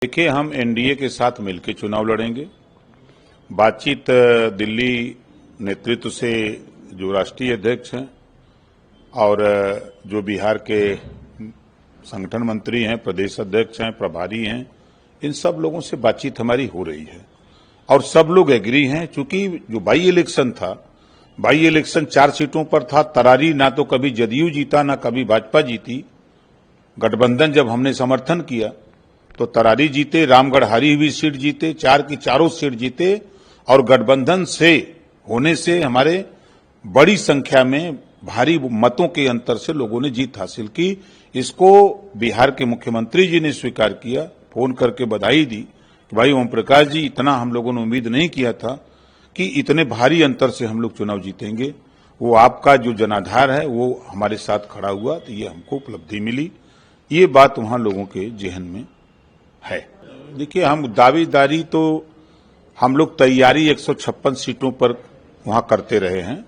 देखिए, हम एनडीए के साथ मिलकर चुनाव लड़ेंगे। बातचीत दिल्ली नेतृत्व से जो राष्ट्रीय अध्यक्ष हैं और जो बिहार के संगठन मंत्री हैं, प्रदेश अध्यक्ष हैं, प्रभारी हैं, इन सब लोगों से बातचीत हमारी हो रही है और सब लोग एग्री हैं। चूंकि जो बाई इलेक्शन था, बाई इलेक्शन 4 सीटों पर था। तरारी ना तो कभी जदयू जीता ना कभी भाजपा जीती। गठबंधन जब हमने समर्थन किया तो तरारी जीते, रामगढ़ हारी हुई सीट जीते, 4 की चारों सीट जीते और गठबंधन से होने से हमारे बड़ी संख्या में भारी मतों के अंतर से लोगों ने जीत हासिल की। इसको बिहार के मुख्यमंत्री जी ने स्वीकार किया, फोन करके बधाई दी कि भाई ओम प्रकाश जी, इतना हम लोगों ने उम्मीद नहीं किया था कि इतने भारी अंतर से हम लोग चुनाव जीतेंगे। वो आपका जो जनाधार है वो हमारे साथ खड़ा हुआ, तो ये हमको उपलब्धि मिली। ये बात वहां लोगों के जेहन में है। देखिए, हम दावेदारी तो हम लोग तैयारी 156 सीटों पर वहां करते रहे हैं।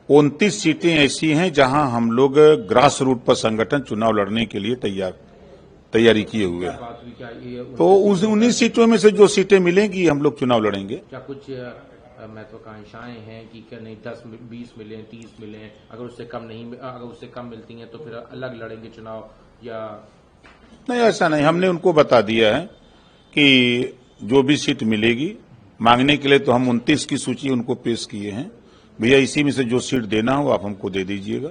29 सीटें ऐसी हैं जहां हम लोग ग्रास रूट पर संगठन चुनाव लड़ने के लिए तैयारी किए हुए हैं। तो उस 19 सीटों में से जो सीटें मिलेंगी हम लोग चुनाव लड़ेंगे। क्या कुछ महत्वाकांक्षाएं हैं कि क्या नहीं 10, 20 मिले, 30 मिले, अगर उससे कम मिलती हैं तो फिर अलग लड़ेंगे चुनाव? या नहीं, ऐसा नहीं। हमने उनको बता दिया है कि जो भी सीट मिलेगी, मांगने के लिए तो हम 29 की सूची उनको पेश किए हैं। भैया, इसी में से जो सीट देना हो आप हमको दे दीजिएगा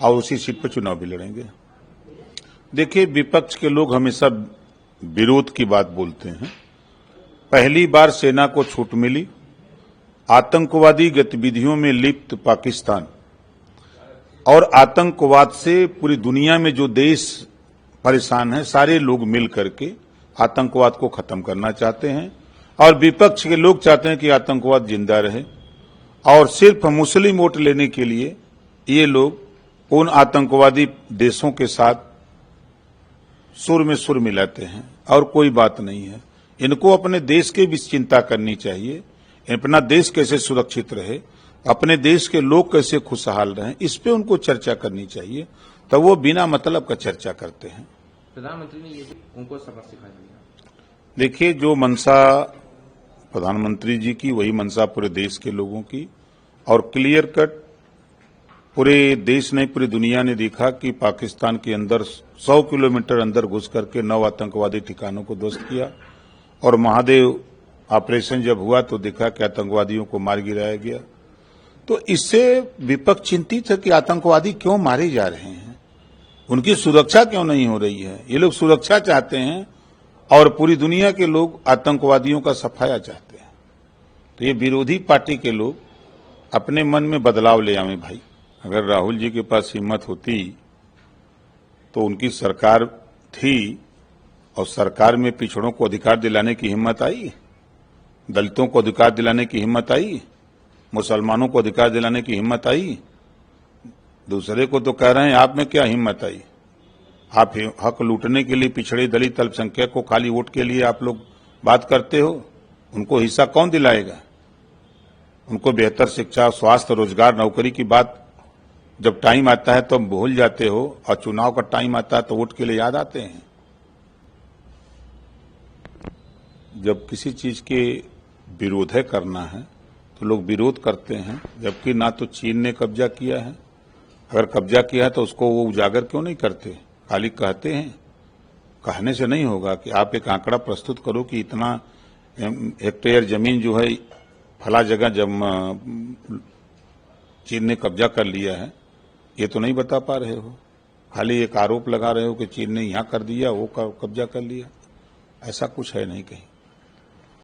और उसी सीट पर चुनाव भी लड़ेंगे। देखिए, विपक्ष के लोग हमेशा विरोध की बात बोलते हैं। पहली बार सेना को छूट मिली। आतंकवादी गतिविधियों में लिप्त पाकिस्तान और आतंकवाद से पूरी दुनिया में जो देश परेशान है, सारे लोग मिल करके आतंकवाद को खत्म करना चाहते हैं और विपक्ष के लोग चाहते हैं कि आतंकवाद जिंदा रहे और सिर्फ मुस्लिम वोट लेने के लिए ये लोग उन आतंकवादी देशों के साथ सुर में सुर मिलाते हैं और कोई बात नहीं है। इनको अपने देश की भी चिंता करनी चाहिए। अपना देश कैसे सुरक्षित रहे, अपने देश के लोग कैसे खुशहाल रहें, इस पे उनको चर्चा करनी चाहिए। तो वो बिना मतलब का चर्चा करते हैं। प्रधानमंत्री ने ये भी उनको सबक सिखाया। देखिए, जो मंशा प्रधानमंत्री जी की, वही मंशा पूरे देश के लोगों की और क्लियर कट पूरे देश ने, पूरी दुनिया ने देखा कि पाकिस्तान के अंदर 100 किलोमीटर अंदर घुस करके 9 आतंकवादी ठिकानों को ध्वस्त किया और महादेव ऑपरेशन जब हुआ तो देखा कि आतंकवादियों को मार गिराया गया। तो इससे विपक्ष चिंतित है कि आतंकवादी क्यों मारे जा रहे हैं, उनकी सुरक्षा क्यों नहीं हो रही है। ये लोग सुरक्षा चाहते हैं और पूरी दुनिया के लोग आतंकवादियों का सफाया चाहते हैं। तो ये विरोधी पार्टी के लोग अपने मन में बदलाव ले आवे। भाई, अगर राहुल जी के पास हिम्मत होती तो उनकी सरकार थी और सरकार में पिछड़ों को अधिकार दिलाने की हिम्मत आई, दलितों को अधिकार दिलाने की हिम्मत आई, मुसलमानों को अधिकार दिलाने की हिम्मत आई। दूसरे को तो कह रहे हैं आप में क्या हिम्मत आई। आप हक लूटने के लिए पिछड़े दलित अल्पसंख्यक को खाली वोट के लिए आप लोग बात करते हो। उनको हिस्सा कौन दिलाएगा? उनको बेहतर शिक्षा, स्वास्थ्य, रोजगार, नौकरी की बात जब टाइम आता है तो भूल जाते हो और चुनाव का टाइम आता है तो वोट के लिए याद आते हैं। जब किसी चीज के विरोध करना है तो लोग विरोध करते हैं, जबकि ना तो चीन ने कब्जा किया है। अगर कब्जा किया है तो उसको वो उजागर क्यों नहीं करते, खाली कहते हैं। कहने से नहीं होगा कि आप एक आंकड़ा प्रस्तुत करो कि इतना हेक्टेयर जमीन जो है फला जगह जब चीन ने कब्जा कर लिया है, ये तो नहीं बता पा रहे हो। खाली एक आरोप लगा रहे हो कि चीन ने यहां कर दिया, वो कब्जा कर लिया। ऐसा कुछ है नहीं कहीं।